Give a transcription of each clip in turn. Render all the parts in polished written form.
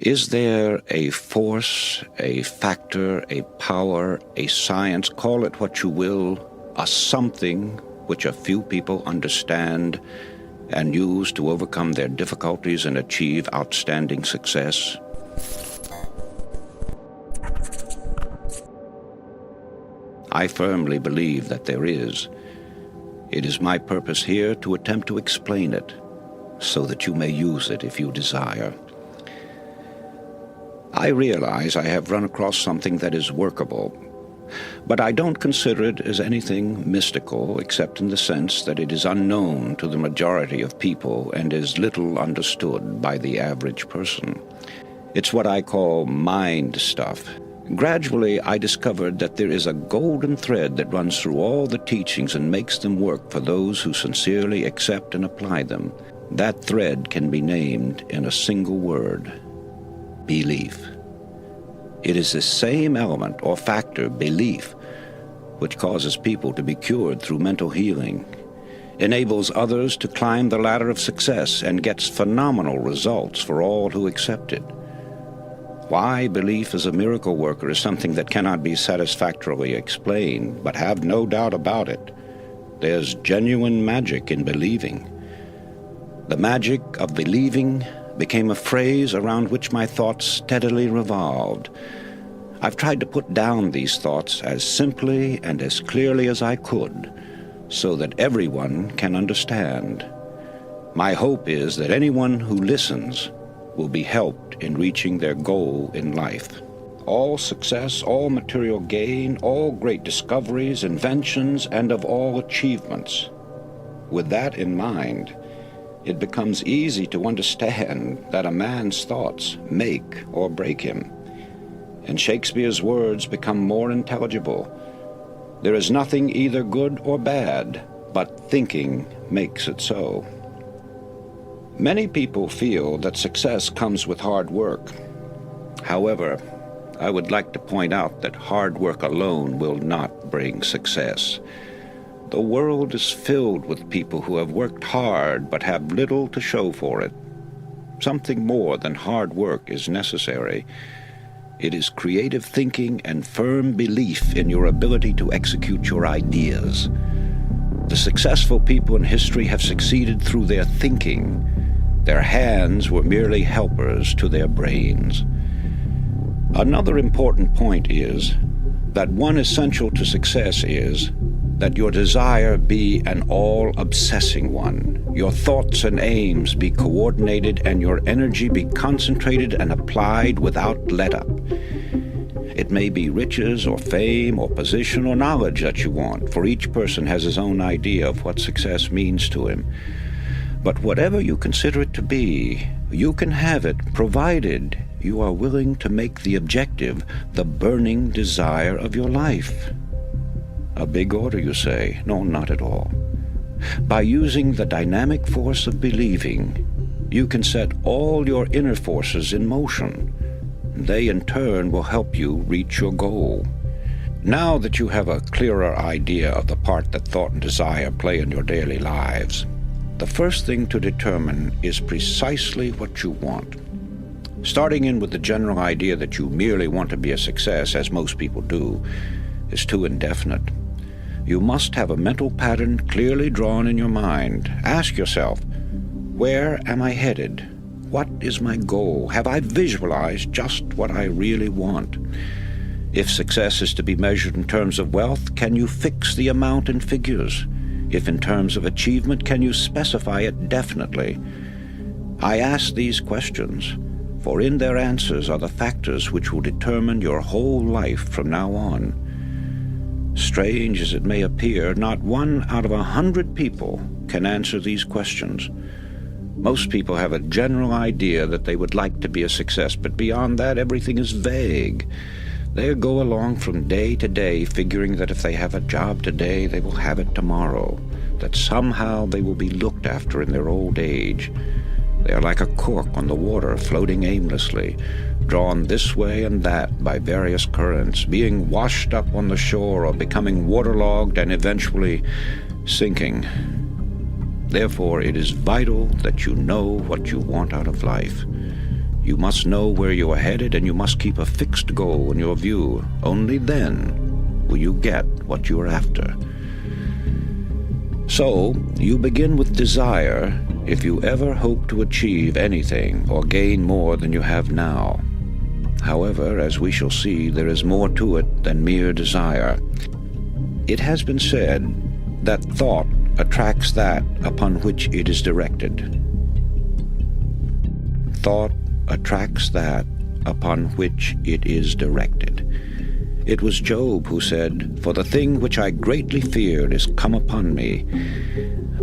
Is there a force, a factor, a power, a science, call it what you will, a something which a few people understand and use to overcome their difficulties and achieve outstanding success? I firmly believe that there is. It is my purpose here to attempt to explain it, so that you may use it if you desire. I realize I have run across something that is workable, but I don't consider it as anything mystical except in the sense that it is unknown to the majority of people and is little understood by the average person. It's what I call mind stuff. Gradually, I discovered that there is a golden thread that runs through all the teachings and makes them work for those who sincerely accept and apply them. That thread can be named in a single word: belief. It is the same element or factor, belief, which causes people to be cured through mental healing, enables others to climb the ladder of success, and gets phenomenal results for all who accept it. Why belief as a miracle worker is something that cannot be satisfactorily explained, but have no doubt about it. There's genuine magic in believing. The magic of believing became a phrase around which my thoughts steadily revolved. I've tried to put down these thoughts as simply and as clearly as I could, so that everyone can understand. My hope is that anyone who listens will be helped in reaching their goal in life. All success, all material gain, all great discoveries, inventions, and of all achievements. With that in mind, it becomes easy to understand that a man's thoughts make or break him, and Shakespeare's words become more intelligible. There is nothing either good or bad, but thinking makes it so. Many people feel that success comes with hard work. However, I would like to point out that hard work alone will not bring success. The world is filled with people who have worked hard but have little to show for it. Something more than hard work is necessary. It is creative thinking and firm belief in your ability to execute your ideas. The successful people in history have succeeded through their thinking. Their hands were merely helpers to their brains. Another important point is that one essential to success is that your desire be an all-obsessing one, your thoughts and aims be coordinated, and your energy be concentrated and applied without let-up. It may be riches or fame or position or knowledge that you want, for each person has his own idea of what success means to him. But whatever you consider it to be, you can have it, provided you are willing to make the objective the burning desire of your life. A big order, you say? No, not at all. By using the dynamic force of believing, you can set all your inner forces in motion. They, in turn, will help you reach your goal. Now that you have a clearer idea of the part that thought and desire play in your daily lives, the first thing to determine is precisely what you want. Starting in with the general idea that you merely want to be a success, as most people do, is too indefinite. You must have a mental pattern clearly drawn in your mind. Ask yourself, where am I headed? What is my goal? Have I visualized just what I really want? If success is to be measured in terms of wealth, can you fix the amount in figures? If in terms of achievement, can you specify it definitely? I ask these questions, for in their answers are the factors which will determine your whole life from now on. Strange as it may appear, not 1 out of 100 people can answer these questions. Most people have a general idea that they would like to be a success, but beyond that, everything is vague. They go along from day to day, figuring that if they have a job today, they will have it tomorrow, that somehow they will be looked after in their old age. They are like a cork on the water, floating aimlessly, drawn this way and that by various currents, being washed up on the shore or becoming waterlogged and eventually sinking. Therefore, it is vital that you know what you want out of life. You must know where you are headed, and you must keep a fixed goal in your view. Only then will you get what you are after. So, you begin with desire if you ever hope to achieve anything or gain more than you have now. However, as we shall see, there is more to it than mere desire. It has been said that thought attracts that upon which it is directed. Thought attracts that upon which it is directed. It was Job who said, "For the thing which I greatly feared is come upon me."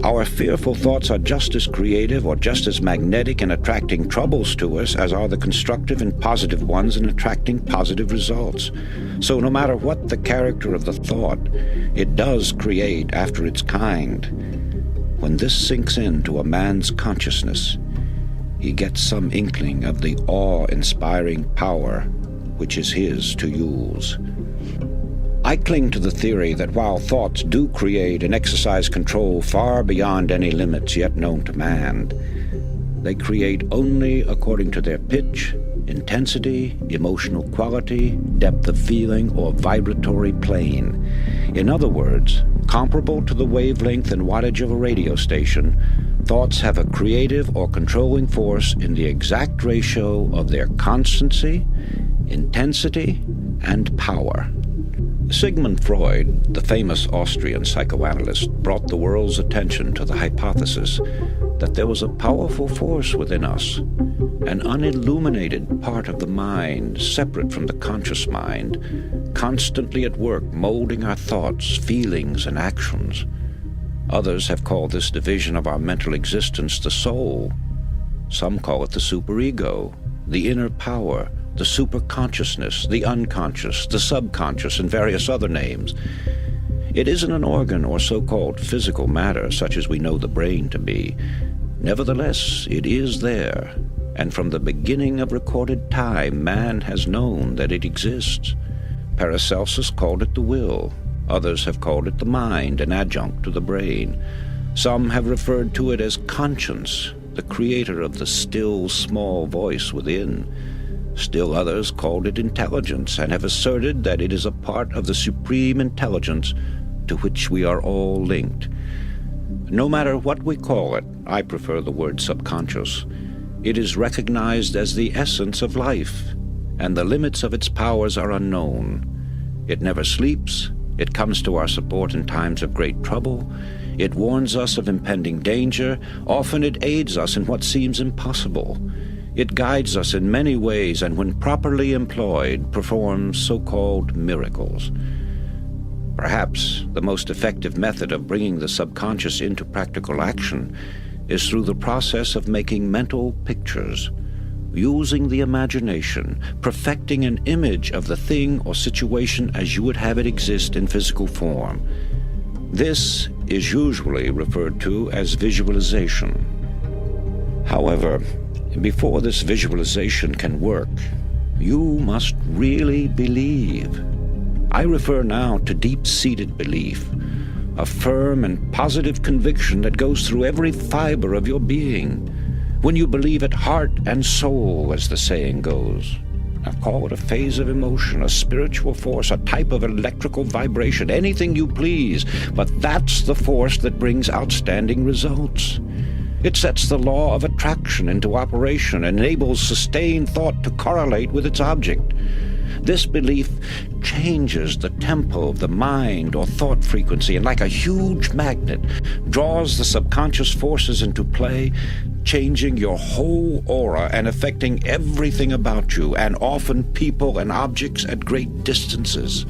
Our fearful thoughts are just as creative or just as magnetic in attracting troubles to us as are the constructive and positive ones in attracting positive results. So no matter what the character of the thought, it does create after its kind. When this sinks into a man's consciousness, he gets some inkling of the awe-inspiring power which is his to use. I cling to the theory that while thoughts do create and exercise control far beyond any limits yet known to man, they create only according to their pitch, intensity, emotional quality, depth of feeling, or vibratory plane. In other words, comparable to the wavelength and wattage of a radio station, thoughts have a creative or controlling force in the exact ratio of their constancy, intensity, and power. Sigmund Freud, the famous Austrian psychoanalyst, brought the world's attention to the hypothesis that there was a powerful force within us, an unilluminated part of the mind, separate from the conscious mind, constantly at work molding our thoughts, feelings, and actions. Others have called this division of our mental existence the soul. Some call it the superego, the inner power, the superconsciousness, the unconscious, the subconscious, and various other names. It isn't an organ or so-called physical matter such as we know the brain to be. Nevertheless, it is there, and from the beginning of recorded time, man has known that it exists. Paracelsus called it the will. Others have called it the mind, an adjunct to the brain. Some have referred to it as conscience, the creator of the still, small voice within. Still others called it intelligence, and have asserted that it is a part of the supreme intelligence to which we are all linked. No matter what we call it, I prefer the word subconscious. It is recognized as the essence of life, and the limits of its powers are unknown. It never sleeps. It comes to our support in times of great trouble. It warns us of impending danger. Often it aids us in what seems impossible. It guides us in many ways, and when properly employed, performs so-called miracles. Perhaps the most effective method of bringing the subconscious into practical action is through the process of making mental pictures, using the imagination, perfecting an image of the thing or situation as you would have it exist in physical form. This is usually referred to as visualization. However, before this visualization can work, you must really believe. I refer now to deep-seated belief, a firm and positive conviction that goes through every fiber of your being. When you believe it heart and soul, as the saying goes. Now call it a phase of emotion, a spiritual force, a type of electrical vibration, anything you please, but that's the force that brings outstanding results. It sets the law of attraction into operation and enables sustained thought to correlate with its object. This belief changes the tempo of the mind or thought frequency, and like a huge magnet, draws the subconscious forces into play, changing your whole aura and affecting everything about you, and often people and objects at great distances.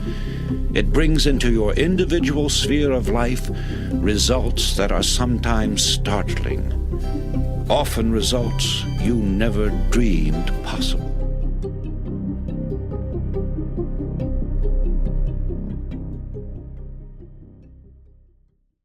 It brings into your individual sphere of life results that are sometimes startling, often results you never dreamed possible.